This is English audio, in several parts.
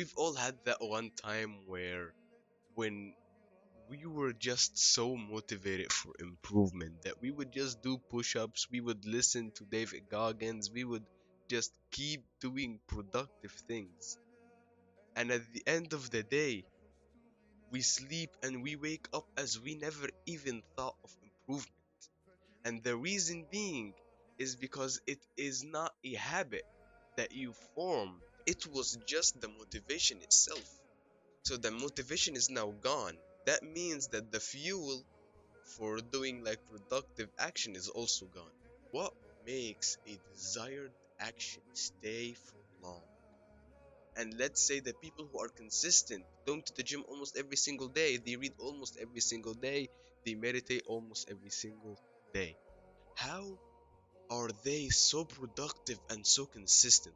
We've all had that one time where when we were just so motivated for improvement that we would just do push-ups, we would listen to David Goggins, we would just keep doing productive things. And at the end of the day, we sleep and we wake up as we never even thought of improvement. And the reason being is because it is not a habit that you form. It was just the motivation itself. So the motivation is now gone. That means that the fuel for doing like productive action is also gone. What makes a desired action stay for long? And let's say the people who are consistent, going to the gym almost every single day, they read almost every single day, they meditate almost every single day. How are they so productive and so consistent?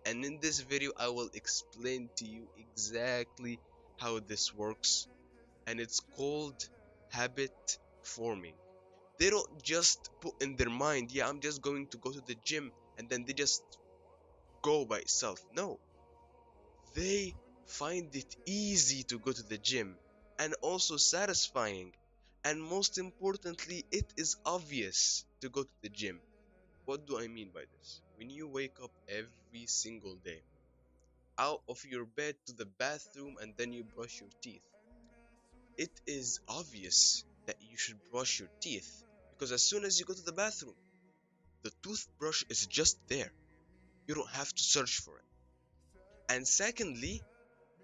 And in this video, I will explain to you exactly how this works. And it's called habit forming. They don't just put in their mind, yeah, I'm just going to go to the gym, and then they just go by itself. No, they find it easy to go to the gym and also satisfying. And most importantly, it is obvious to go to the gym. What do I mean by this? When you wake up every single day, out of your bed to the bathroom, and then you brush your teeth, it is obvious that you should brush your teeth because as soon as you go to the bathroom, the toothbrush is just there. You don't have to search for it. And secondly,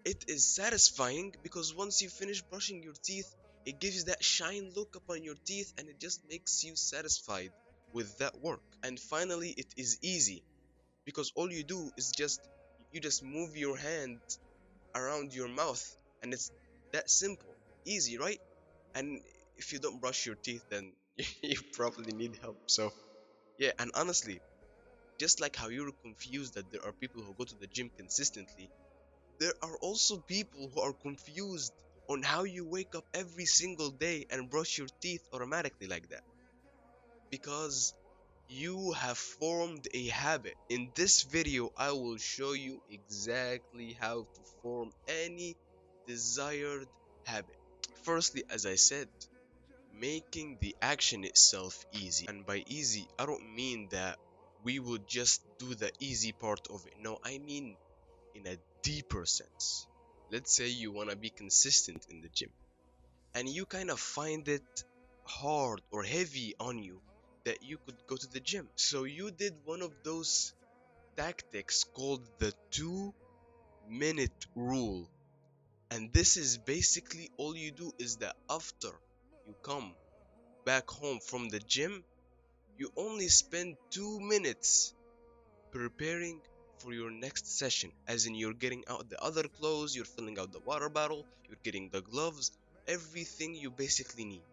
it is satisfying because once you finish brushing your teeth, it gives you that shine look upon your teeth and it just makes you satisfied with that work. And finally, it is easy because all you do is just move your hand around your mouth and it's that simple. Easy, right? And if you don't brush your teeth, then you probably need help. So, yeah, and honestly, just like how you're confused that there are people who go to the gym consistently, there are also people who are confused on how you wake up every single day and brush your teeth automatically like that. Because you have formed a habit. In this video, I will show you exactly how to form any desired habit. Firstly, as I said, making the action itself easy. And by easy, I don't mean that we would just do the easy part of it. No, I mean in a deeper sense. Let's say you want to be consistent in the gym and you kind of find it hard or heavy on you that you could go to the gym. So you did one of those tactics called the 2-minute rule. And this is basically all you do is that after you come back home from the gym, you only spend 2 minutes preparing for your next session. As in, you're getting out the other clothes, you're filling out the water bottle, you're getting the gloves, everything you basically need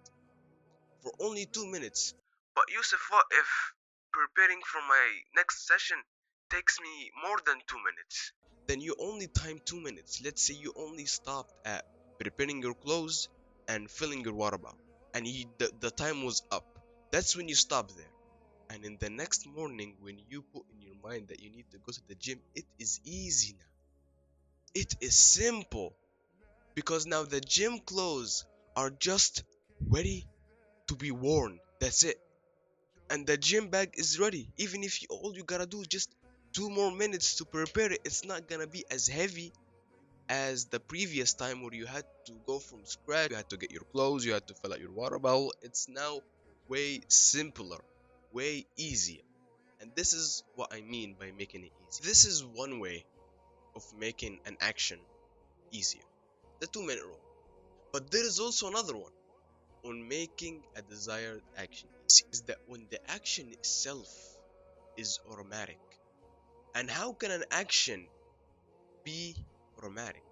for only 2 minutes. But Yusuf, what if preparing for my next session takes me more than 2 minutes? Then you only time 2 minutes. Let's say you only stopped at preparing your clothes and filling your water bottle, and the time was up. That's when you stop there. And in the next morning, when you put in your mind that you need to go to the gym, it is easy now. It is simple because now the gym clothes are just ready to be worn. That's it. And the gym bag is ready. Even if all you gotta do is just 2 more minutes to prepare it, it's not gonna be as heavy as the previous time where you had to go from scratch. You had to get your clothes, you had to fill out your water bottle. It's now way simpler, way easier. And this is what I mean by making it easy. This is one way of making an action easier, the 2-minute rule. But there is also another one on making a desired action easy, is that when the action itself is automatic. And how can an action be automatic?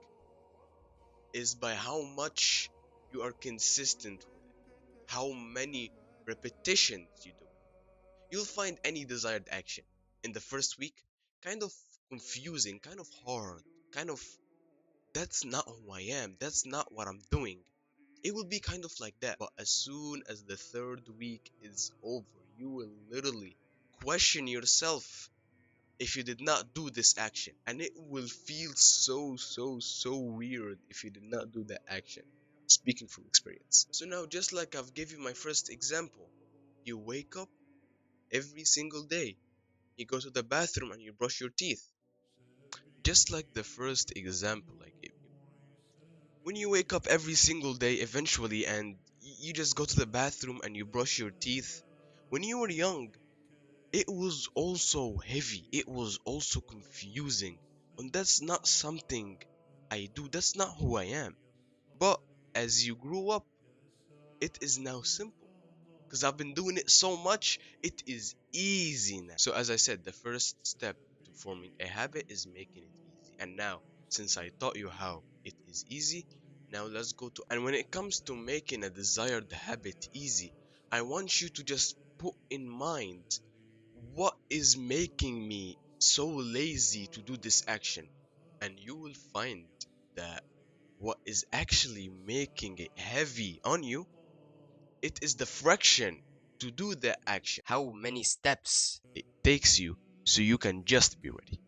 Is by how much you are consistent with it, how many repetitions you do. You'll find any desired action in the first week kind of confusing, kind of hard, kind of that's not who I am, that's not what I'm doing. It will be kind of like that. But as soon as the third week is over, you will literally question yourself if you did not do this action, and it will feel so weird if you did not do that action, speaking from experience. So now, just like I've given you my first example, you wake up every single day, you go to the bathroom and you brush your teeth. Just like the first example I gave you, when you wake up every single day eventually and you just go to the bathroom and you brush your teeth, when you were young, it was also heavy, it was also confusing, and that's not something I do, that's not who I am. But as you grow up, it is now simple because I've been doing it so much, it is easy now. So, as I said, the first step to forming a habit is making it easy. And now, since I taught you how it is easy, now let's go to. And when it comes to making a desired habit easy, I want you to just put in mind what is making me so lazy to do this action. And you will find that what is actually making it heavy on you, it is the friction to do the action, how many steps it takes you so you can just be ready.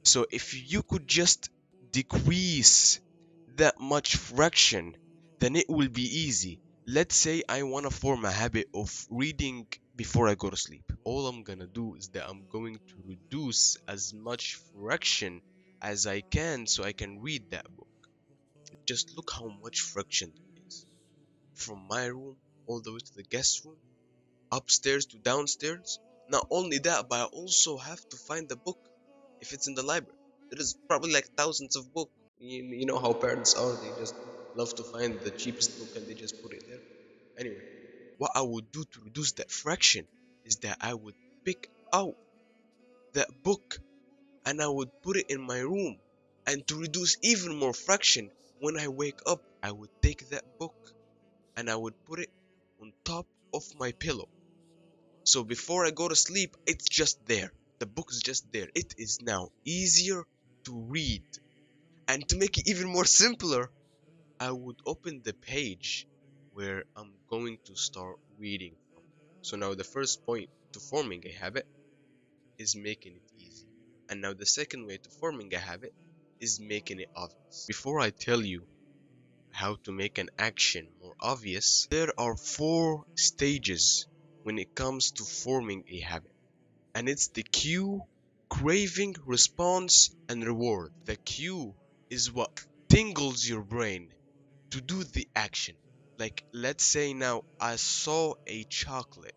So if you could just decrease that much friction, then it will be easy. Let's say I want to form a habit of reading before I go to sleep. All I'm gonna do is that I'm going to reduce as much friction as I can so I can read that book. Just look how much friction there is. From my room all the way to the guest room, upstairs to downstairs. Not only that, but I also have to find the book if it's in the library. There is probably like thousands of books. You know how parents are, they just love to find the cheapest book and they just put it there. Anyway, what I would do to reduce that fraction is that I would pick out that book and I would put it in my room. And to reduce even more fraction, when I wake up, I would take that book and I would put it on top of my pillow. So before I go to sleep, it's just there. The book is just there. It is now easier to read. And to make it even more simpler, I would open the page where I'm going to start reading from. So now the first point to forming a habit is making it easy. And now the second way to forming a habit is making it obvious. Before I tell you how to make an action more obvious, there are four stages when it comes to forming a habit. And it's the cue, craving, response, and reward. The cue is what tingles your brain to do the action. Like, let's say now I saw a chocolate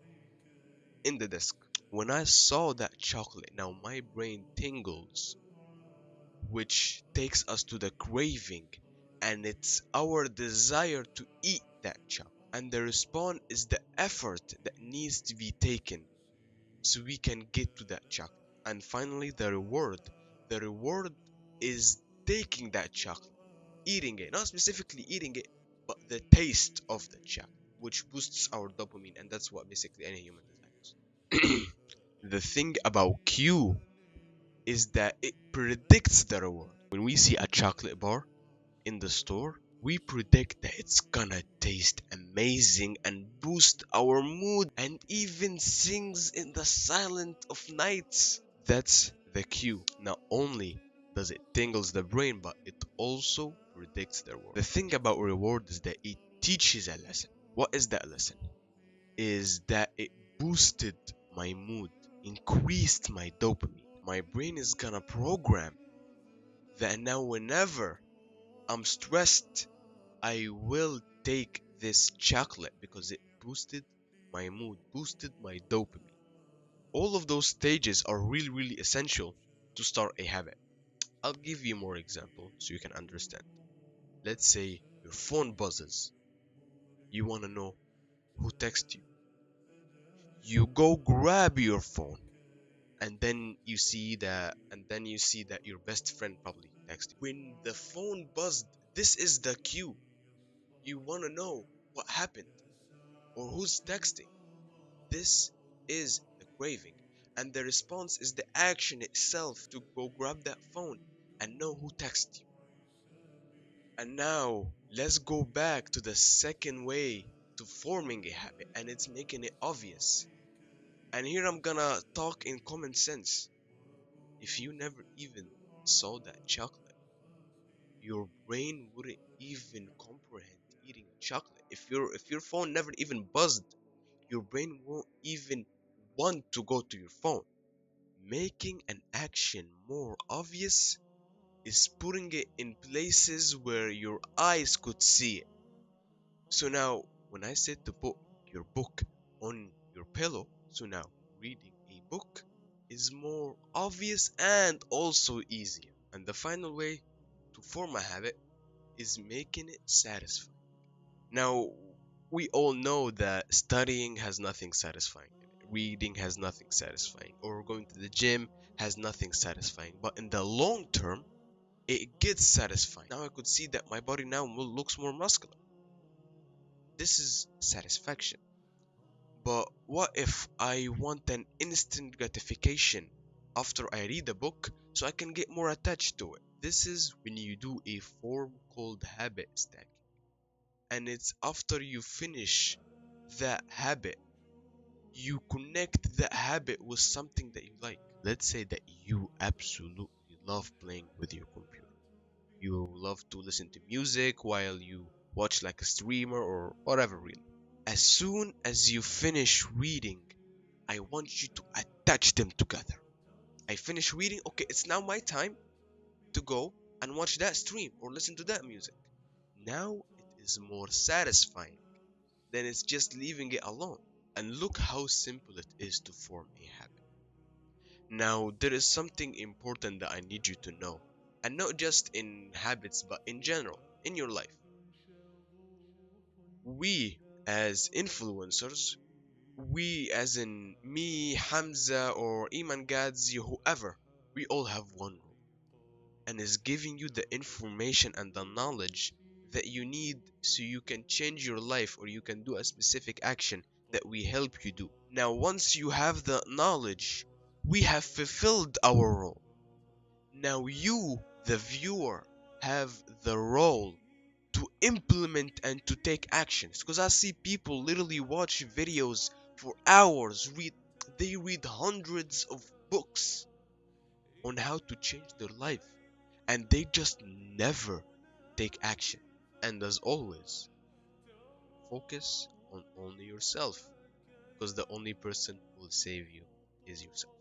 in the desk. When I saw that chocolate, now my brain tingles, which takes us to the craving, and it's our desire to eat that chocolate. And the response is the effort that needs to be taken so we can get to that chocolate. And finally, the reward. The reward is taking that chocolate, eating it, not specifically eating it, but the taste of the chocolate, which boosts our dopamine, and that's what basically any human desires. The thing about Q is that it predicts the reward. When we see a chocolate bar in the store, we predict that it's gonna taste amazing and boost our mood and even sings in the silence of nights. That's the cue. Not only does it tingles the brain, but it also predicts the reward. The thing about reward is that it teaches a lesson. What is that lesson? Is that it boosted my mood, increased my dopamine. My brain is gonna program that now whenever I'm stressed, I will take this chocolate because it boosted my mood, boosted my dopamine. All of those stages are really essential to start a habit. I'll give you more example so you can understand. Let's say your phone buzzes. You want to know who texted you. You go grab your phone and then you see that your best friend probably texted you. When the phone buzzed, this is the cue. You want to know what happened or who's texting. This is the craving. And the response is the action itself to go grab that phone and know who texted you. And now let's go back to the second way to forming a habit, and it's making it obvious. And here I'm gonna talk in common sense. If you never even saw that chocolate, your brain wouldn't even comprehend eating a chocolate. If your phone never even buzzed, your brain won't even want to go to your phone. Making an action more obvious is putting it in places where your eyes could see it. So now, when I said to put your book on your pillow, so now reading a book is more obvious and also easier. And the final way to form a habit is making it satisfying. Now, we all know that studying has nothing satisfying in it. Reading has nothing satisfying, or going to the gym has nothing satisfying. But in the long term, it gets satisfying. Now I could see that my body now looks more muscular. This is satisfaction. But what if I want an instant gratification after I read a book so I can get more attached to it? This is when you do a form called habit stacking. And it's after you finish that habit, you connect that habit with something that you like. Let's say that you absolutely love playing with your computer. You love to listen to music while you watch like a streamer or whatever, really. As soon as you finish reading, I want you to attach them together. I finish reading, okay, it's now my time to go and watch that stream or listen to that music. Now it is more satisfying than it's just leaving it alone. And look how simple it is to form a habit. Now, there is something important that I need you to know, and not just in habits, but in general, in your life. We, as influencers, we, as in me, Hamza, or Iman Gads, whoever, we all have one rule, and is giving you the information and the knowledge that you need so you can change your life or you can do a specific action that we help you do. Now, once you have the knowledge, we have fulfilled our role. Now, you, the viewer, have the role to implement and to take actions. Because I see people literally watch videos for hours, they read hundreds of books on how to change their life, and they just never take action. And as always, focus on only yourself, because the only person who will save you is yourself.